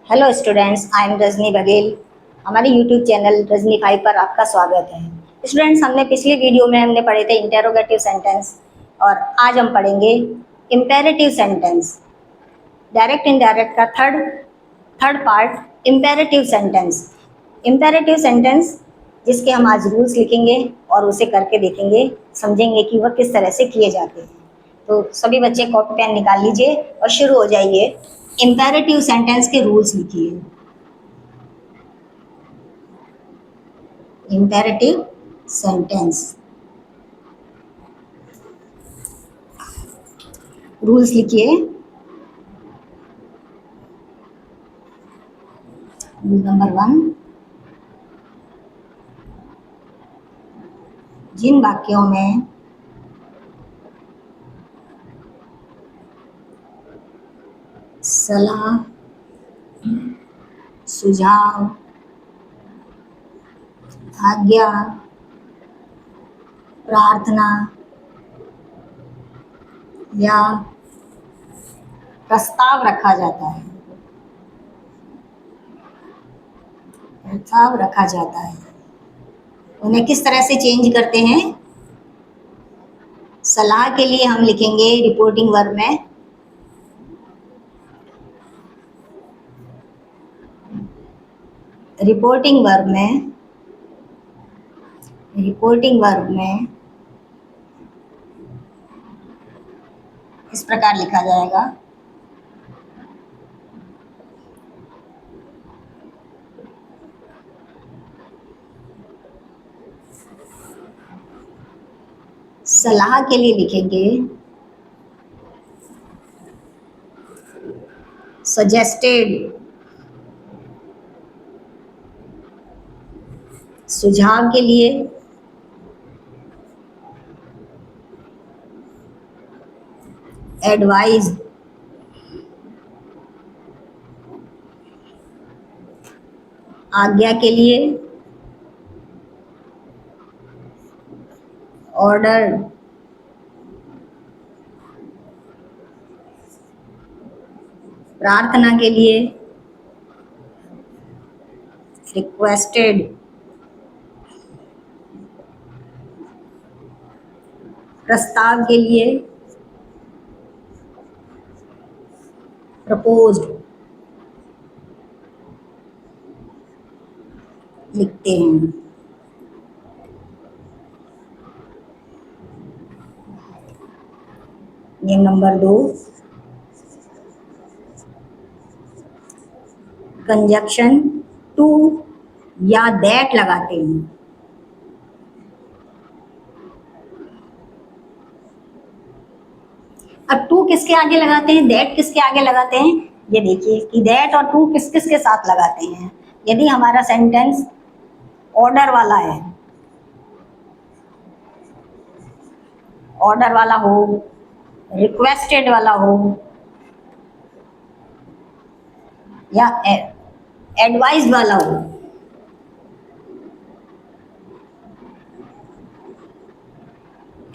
Hello students, I am Rajni Baghel. हमारे YouTube channel Rajni 5 पर आपका स्वागत है। स्टूडेंट्स, हमने पिछली वीडियो में हमने पढ़े थे इंटेरोगेटिव सेंटेंस और आज हम पढ़ेंगे इम्पेरेटिव सेंटेंस। डायरेक्ट इनडायरेक्ट का third part imperative sentence. Imperative sentence जिसके हम आज रूल्स लिखेंगे और उसे करके देखेंगे, समझेंगे कि वह किस तरह से किए जाते हैं। तो सभी बच्चे कॉपी पेन निकाल लीजिए और शुरू हो जाइए। इम्पेरेटिव सेंटेंस के रूल्स लिखिए। इम्पेरेटिव सेंटेंस रूल्स लिखिए। रूल नंबर 1, जिन वाक्यों में सलाह, सुझाव, आज्ञा, प्रार्थना या प्रस्ताव रखा जाता है, उन्हें किस तरह से चेंज करते हैं। सलाह के लिए हम लिखेंगे रिपोर्टिंग वर्ब में रिपोर्टिंग वर्ब में इस प्रकार लिखा जाएगा। सलाह के लिए लिखेंगे सजेस्टेड। सुझाव के लिए एडवाइज। आज्ञा के लिए ऑर्डर। प्रार्थना के लिए रिक्वेस्टेड। प्रस्ताव के लिए प्रपोज्ड लिखते हैं। नियम नंबर 2, कंजक्शन टू या दैट लगाते हैं। अब टू किसके आगे लगाते हैं, दैट किसके आगे लगाते हैं, ये देखिए कि दैट और टू किस किस के साथ लगाते हैं। यदि हमारा सेंटेंस ऑर्डर वाला हो, रिक्वेस्टेड वाला हो या एडवाइस वाला हो,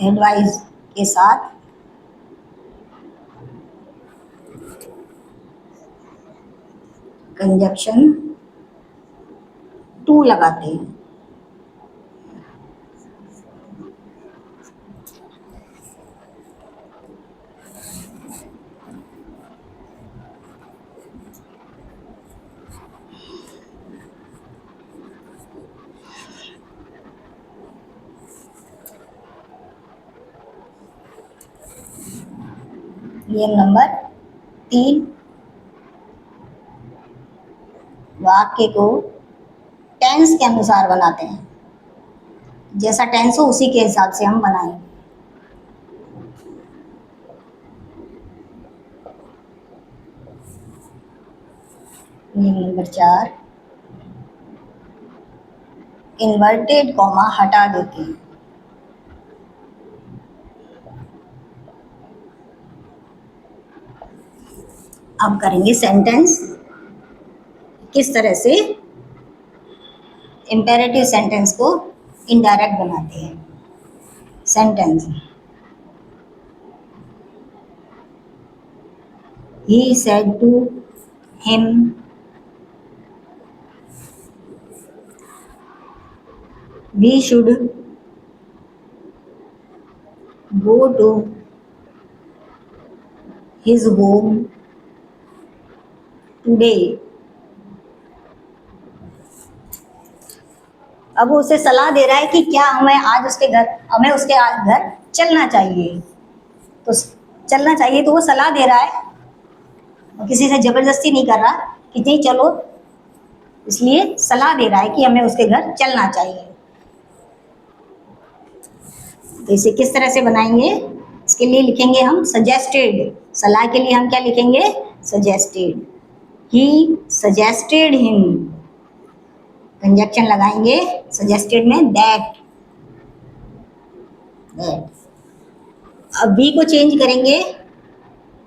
एडवाइस के साथ कंजक्शन टू लगाते हैं। नियम नंबर 3, वाक्य को टेंस के अनुसार बनाते हैं। जैसा टेंस हो उसी के हिसाब से हम बनाएंगे। नियम नंबर 4, इन्वर्टेड कॉमा हटा देते हैं। अब करेंगे सेंटेंस किस तरह से इम्पेरेटिव सेंटेंस को इनडायरेक्ट बनाते हैं। Sentence, he said to him we should go to his home today. अब वो उसे सलाह दे रहा है कि क्या हमें उसके घर चलना चाहिए। तो चलना चाहिए तो वो सलाह दे रहा है और किसी से जबरदस्ती नहीं कर रहा कि नहीं चलो, इसलिए सलाह दे रहा है कि हमें उसके घर चलना चाहिए। तो इसे किस तरह से बनाएंगे, इसके लिए लिखेंगे हम सजेस्टेड। सलाह के लिए हम क्या लिखेंगे, suggested. He suggested him, conjunction लगाएंगे सजेस्टेड में दैट। अब बी को चेंज करेंगे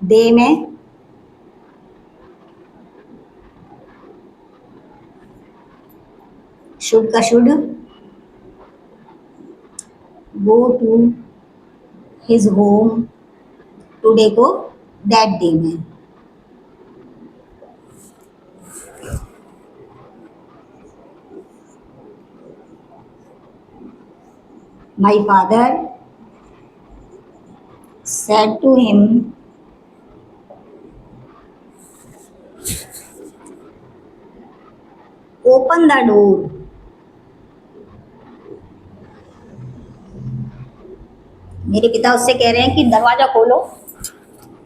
दे में, शुड का should, go to his home today को दैट डे में। My father said to him, open the door। मेरे पिता उससे कह रहे हैं कि दरवाजा खोलो,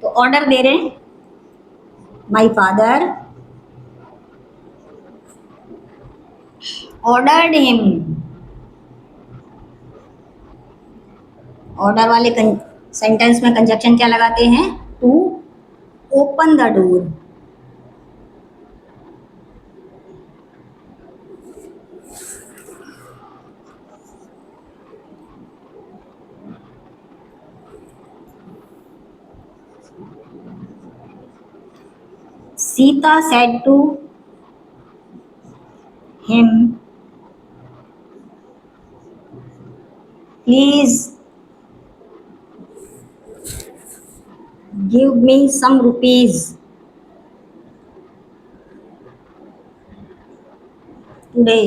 तो ऑर्डर दे रहे हैं। My father ordered him, order वाले सेंटेंस में कंजक्शन क्या लगाते हैं, to open the door. Sita said to him, please give me some rupees today।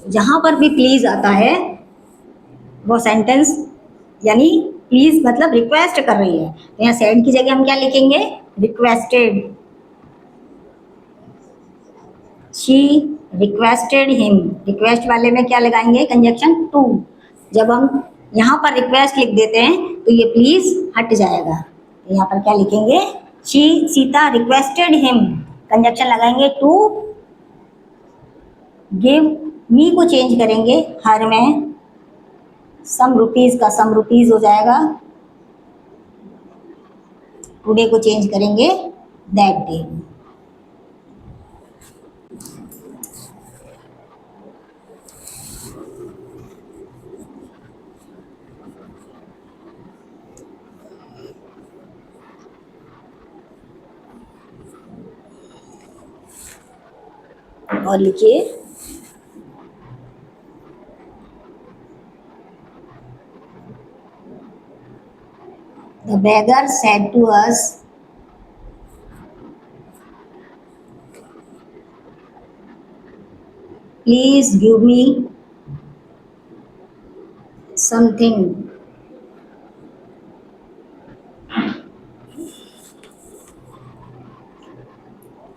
जहां पर भी प्लीज आता है वो सेंटेंस, यानी प्लीज मतलब रिक्वेस्ट कर रही है, तो यहाँ सेड की जगह हम क्या लिखेंगे, requested. She requested him, request वाले में क्या लगाएंगे, कंजक्शन टू। जब हम यहाँ पर रिक्वेस्ट लिख देते हैं तो ये प्लीज हट जाएगा, तो यहाँ पर क्या लिखेंगे, सीता रिक्वेस्टेड हिम, कंजक्शन लगाएंगे टू। गिव मी को चेंज करेंगे हर में, सम रुपीज का सम रुपीज हो जाएगा। टुडे को चेंज करेंगे दैट डे। और लिखिए, the beggar said to us, please give me something।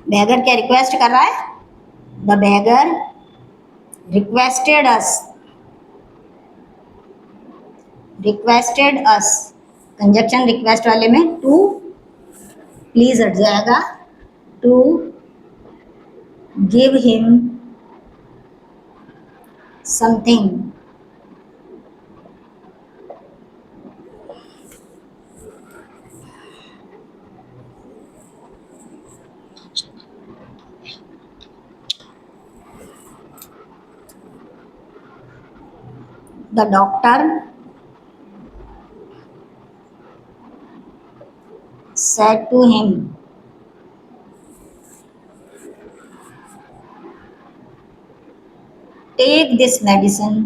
beggar क्या रिक्वेस्ट कर रहा है, the beggar requested us, conjunction request वाले में टू, प्लीज हट जाएगा, to give him something. The doctor said to him, take this medicine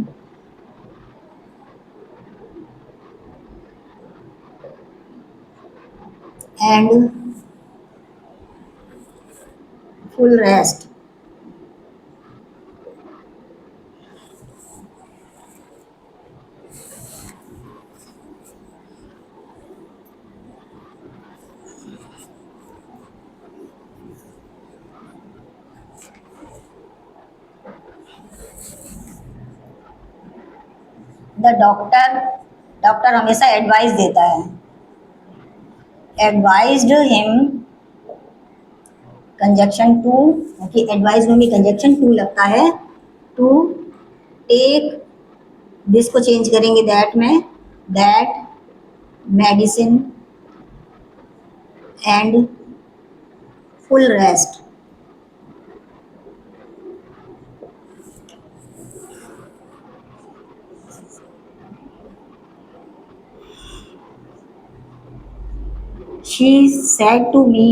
and full rest। The doctor, doctor हमेशा advice देता है, एडवाइज्ड हिम, कंजक्शन टू, क्योंकि advice में भी कंजक्शन टू लगता है, टू टेक, दिस को चेंज करेंगे दैट में, that medicine and full rest. She said to me,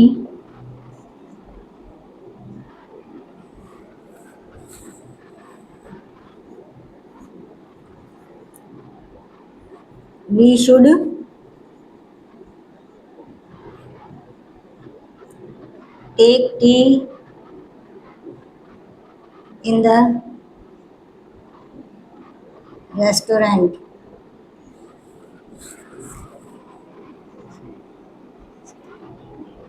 we should take tea in the restaurant।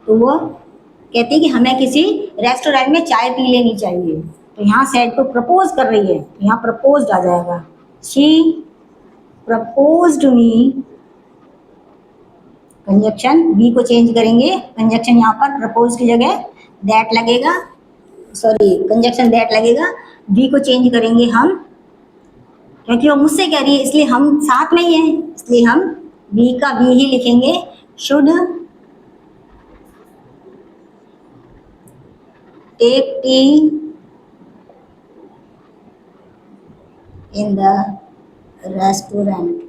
तो वो कहती है कि हमें किसी रेस्टोरेंट में चाय पी लेनी चाहिए। तो यहाँ सेड को प्रपोज कर रही है, तो यहाँ प्रपोज्ड आ जाएगा। She proposed me, conjunction B को चेंज करेंगे, कंजक्शन यहाँ पर प्रपोज की जगह दैट लगेगा, सॉरी कंजक्शन दैट लगेगा, बी को चेंज करेंगे हम, क्योंकि वो मुझसे कह रही है इसलिए हम साथ में ही हैं, इसलिए हम बी का बी ही लिखेंगे। Should take tea in the restaurant.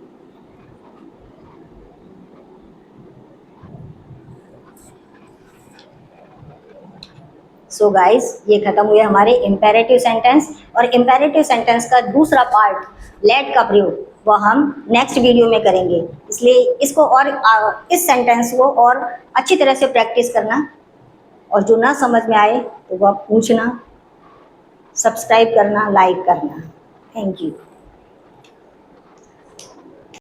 So guys, ये खत्म हुए हमारे इम्पेरेटिव सेंटेंस, और इम्पेरेटिव सेंटेंस का दूसरा पार्ट लेट का प्रयोग वो हम नेक्स्ट वीडियो में करेंगे। इसलिए इसको और इस सेंटेंस को और अच्छी तरह से प्रैक्टिस करना, और जो ना समझ में आए तो वह पूछना, सब्सक्राइब करना, लाइक करना। Thank you.